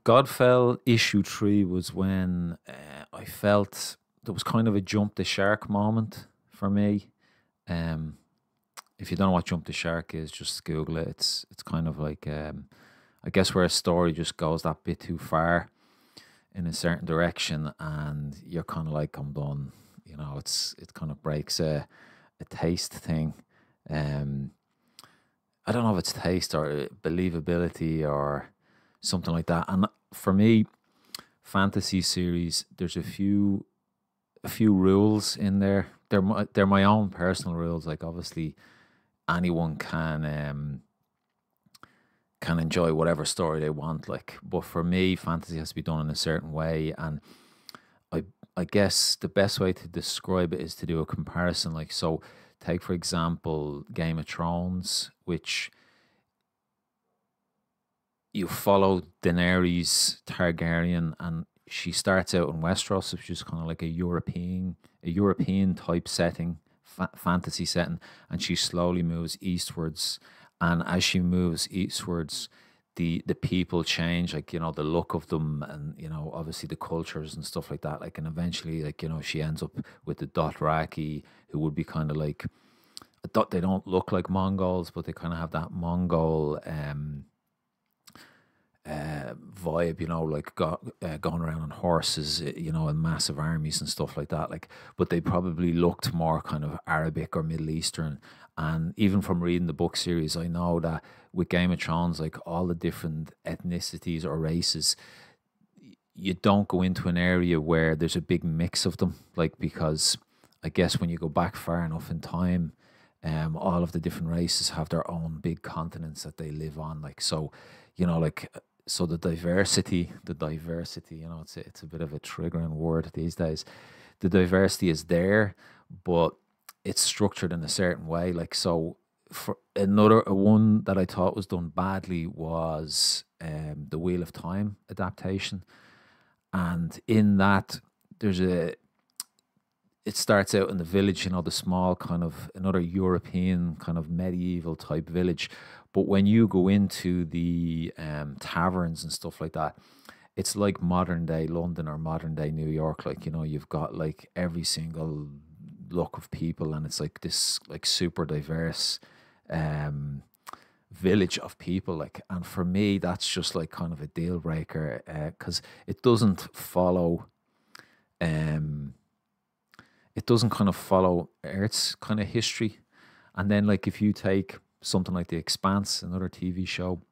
Godfell issue 3 was when I felt there was kind of a jump the shark moment for me. Um, if you don't know what jump the shark is, just Google it. It's kind of like I guess where a story just goes that bit too far in a certain direction, and you're kind of like, I'm done. It kind of breaks a taste thing. Um, I don't know if it's taste or believability or something like that. And for me, fantasy series, there's a few rules in there. They're my own personal rules. Like obviously, anyone can enjoy whatever story they want. Like, but for me, fantasy has to be done in a certain way. And I I guess the best way to describe it is to do a comparison. Like so, take for example Game of Thrones, which you follow Daenerys Targaryen, and she starts out in Westeros, which is kind of like a European type setting, fantasy setting, and she slowly moves eastwards. And as she moves eastwards, the people change, like the look of them, and obviously the cultures and stuff like that. Like, and eventually, like she ends up with the Dothraki, who would be kind of like, they don't look like Mongols, but they kind of have that Mongol vibe, like going around on horses, in massive armies and stuff like that. Like, but they probably looked more kind of Arabic or Middle Eastern. And even from reading the book series, I know that with Game of Thrones, like all the different ethnicities or races, you don't go into an area where there's a big mix of them, like because I guess when you go back far enough in time, all of the different races have their own big continents that they live on. Like so, like so the diversity, it's a bit of a triggering word these days. The diversity is there, but it's structured in a certain way. Like so, for another one that I thought was done badly was the Wheel of Time adaptation, and in that there's a it starts out in the village, the small kind of another European kind of medieval type village. But when you go into the taverns and stuff like that, it's like modern day London or modern day New York. Like, you've got like every single look of people, and it's like this like super diverse um village of people. Like, and for me that's just like kind of a deal breaker, because um it doesn't kind of follow Earth's kind of history. And then, like, if you take something like The Expanse, another TV show,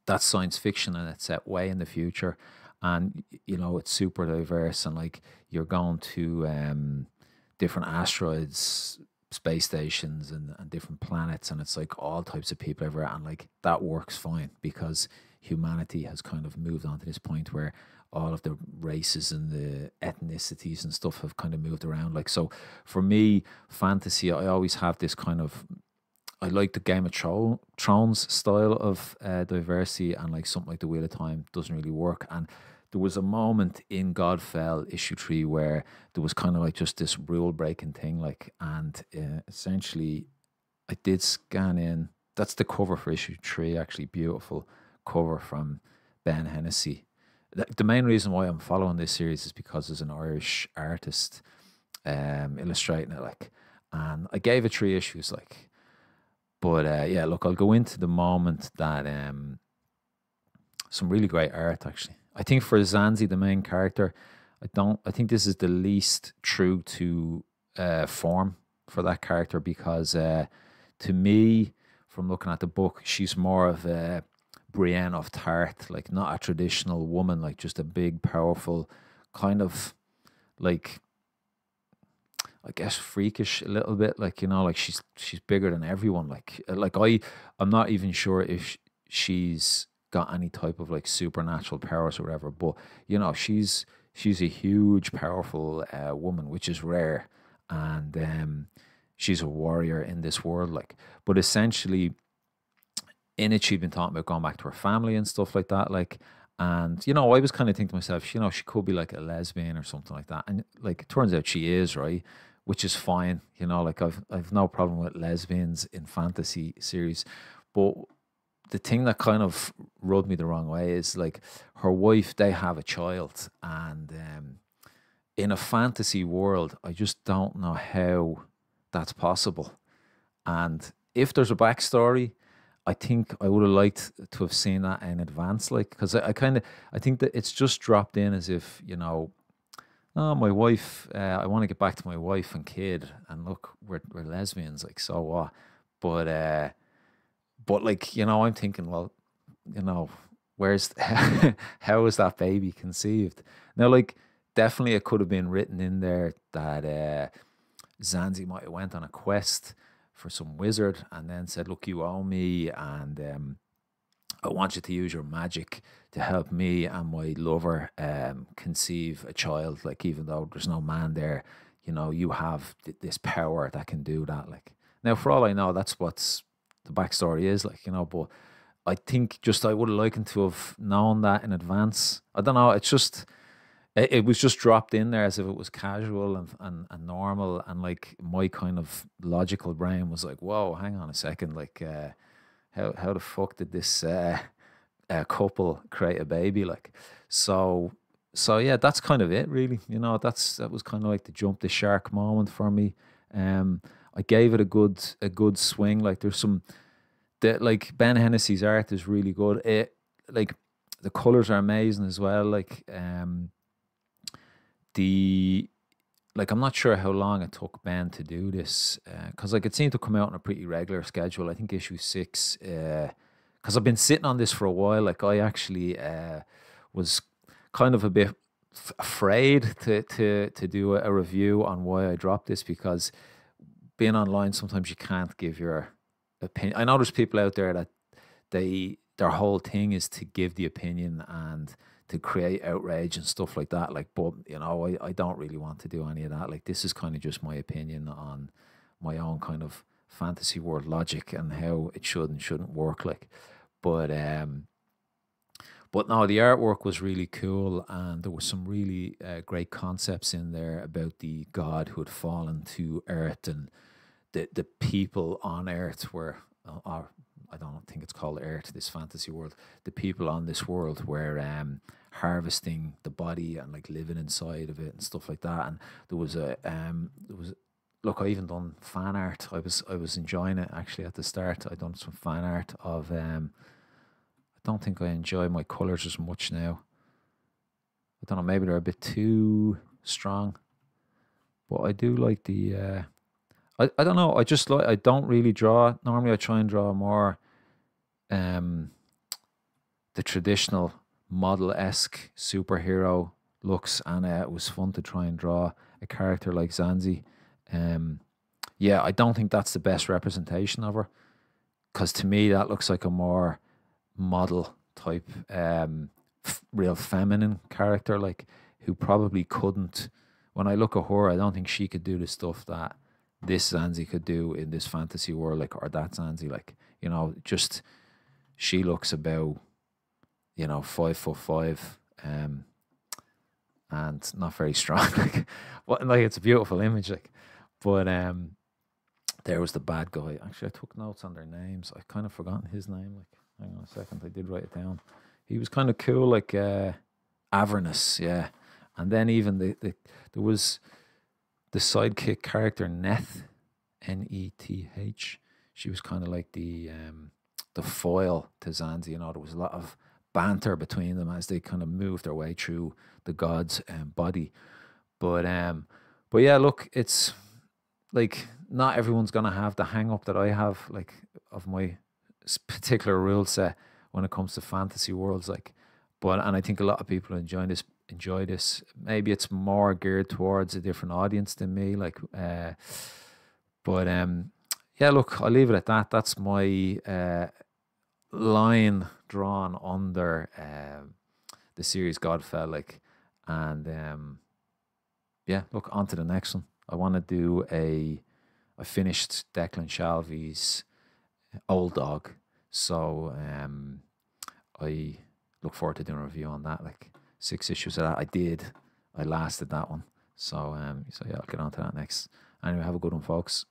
that's science fiction and it's set way in the future. And, it's super diverse. And, like, you're going to different asteroids, space stations, and different planets. And it's like all types of people everywhere. And, like, that works fine because humanity has kind of moved on to this point where all of the races and the ethnicities and stuff have kind of moved around. Like, so for me, fantasy, I always have this kind of, I like the Game of Thrones style of diversity, and like something like the Wheel of Time doesn't really work. And there was a moment in Godfell issue 3 where there was kind of like just this rule breaking thing, like, and essentially I did scan in, that's the cover for issue 3, actually beautiful cover from Ben Hennessy. The main reason why I'm following this series is because there's an Irish artist illustrating it, like, and I gave it 3 issues, like, but yeah, look, I'll go into the moment that some really great art actually. I think for Zanzi, the main character, I think this is the least true to form for that character, because to me, from looking at the book, she's more of a Brienne of Tarth, like not a traditional woman, like just a big, powerful, kind of like, I guess freakish a little bit, like like she's bigger than everyone. I'm not even sure if she's got any type of like supernatural powers or whatever, but she's a huge, powerful woman, which is rare, and she's a warrior in this world, like. But essentially, in it, she'd been talking about going back to her family and stuff like that, like. And I was kind of thinking to myself, she could be like a lesbian or something like that, and like it turns out she is, right, which is fine. Like I've no problem with lesbians in fantasy series, but the thing that kind of rubbed me the wrong way is like her wife, they have a child, and in a fantasy world, I just don't know how that's possible. And if there's a backstory, I think I would have liked to have seen that in advance, like, because I kind of, I think that it's just dropped in as if, you know, oh, my wife, I want to get back to my wife and kid, and look, we're lesbians, like, so what? But like, you know, I'm thinking, well, you know, where's how is that baby conceived? Now, like, definitely it could have been written in there that Zanzi might have went on a quest for some wizard and then said, look, you owe me, and I want you to use your magic to help me and my lover conceive a child. Like, even though there's no man there, you know, you have this power that can do that. Like, now, for all I know, that's what's the backstory is, like, you know, but I think just I would have liked to have known that in advance. I don't know. It's just it was just dropped in there as if it was casual and normal, and like my kind of logical brain was like, whoa, hang on a second, like how the fuck did this couple create a baby? Like, so yeah, that's kind of it, really. You know, that was kind of like the jump the shark moment for me. I gave it a good swing. Like, there's some like Ben Hennessy's art is really good. It, like, the colors are amazing as well. Like the like, I'm not sure how long it took Ben to do this, because like it seemed to come out on a pretty regular schedule. I think issue 6, because I've been sitting on this for a while. Like, I actually was kind of a bit afraid to do a review on why I dropped this, because being online, sometimes you can't give your opinion. I know there's people out there that their whole thing is to give the opinion and to create outrage and stuff like that. Like, but you know, I don't really want to do any of that. Like, this is kind of just my opinion on my own kind of fantasy world logic and how it should and shouldn't work. Like, but no, the artwork was really cool, and there were some really great concepts in there about the god who had fallen to Earth, and the people on Earth were, or I don't think it's called Earth, this fantasy world. The people on this world were harvesting the body and like living inside of it and stuff like that. And there was look, I even done fan art. I was enjoying it actually at the start. I done some fan art of I don't think I enjoy my colours as much now. I don't know, maybe they're a bit too strong. But I do like the I don't know, I just like, I don't really draw. Normally I try and draw more the traditional model-esque superhero looks, and it was fun to try and draw a character like Zanzi. Yeah, I don't think that's the best representation of her, because to me that looks like a more model type, real feminine character, like, who probably couldn't. When I look at her, I don't think she could do the stuff that this Zanzi could do in this fantasy world, like, or that Zanzi, like, you know, just she looks about, you know, 5'5", and not very strong. Like, what, like, it's a beautiful image, like, but there was the bad guy. Actually, I took notes on their names. I've kind of forgotten his name. Like, hang on a second, I did write it down. He was kind of cool, like Avernus, yeah. And then even there was the sidekick character Neth, Neth. She was kind of like the foil to Zanzi. You know, there was a lot of banter between them as they kind of moved their way through the god's body. But yeah, look, it's like, not everyone's gonna have the hang up that I have, like, of my particular rule set when it comes to fantasy worlds, like. But, and I think a lot of people enjoy this. Maybe it's more geared towards a different audience than me, like. But yeah, look, I'll leave it at that. That's my line drawn under the series Godfell, like. And yeah, look, on to the next one. I want to do I finished Declan Shalvey's Old Dog, so I look forward to doing a review on that. Like, 6 issues of that. I lasted that one. So yeah, I'll get on to that next. Anyway, have a good one, folks.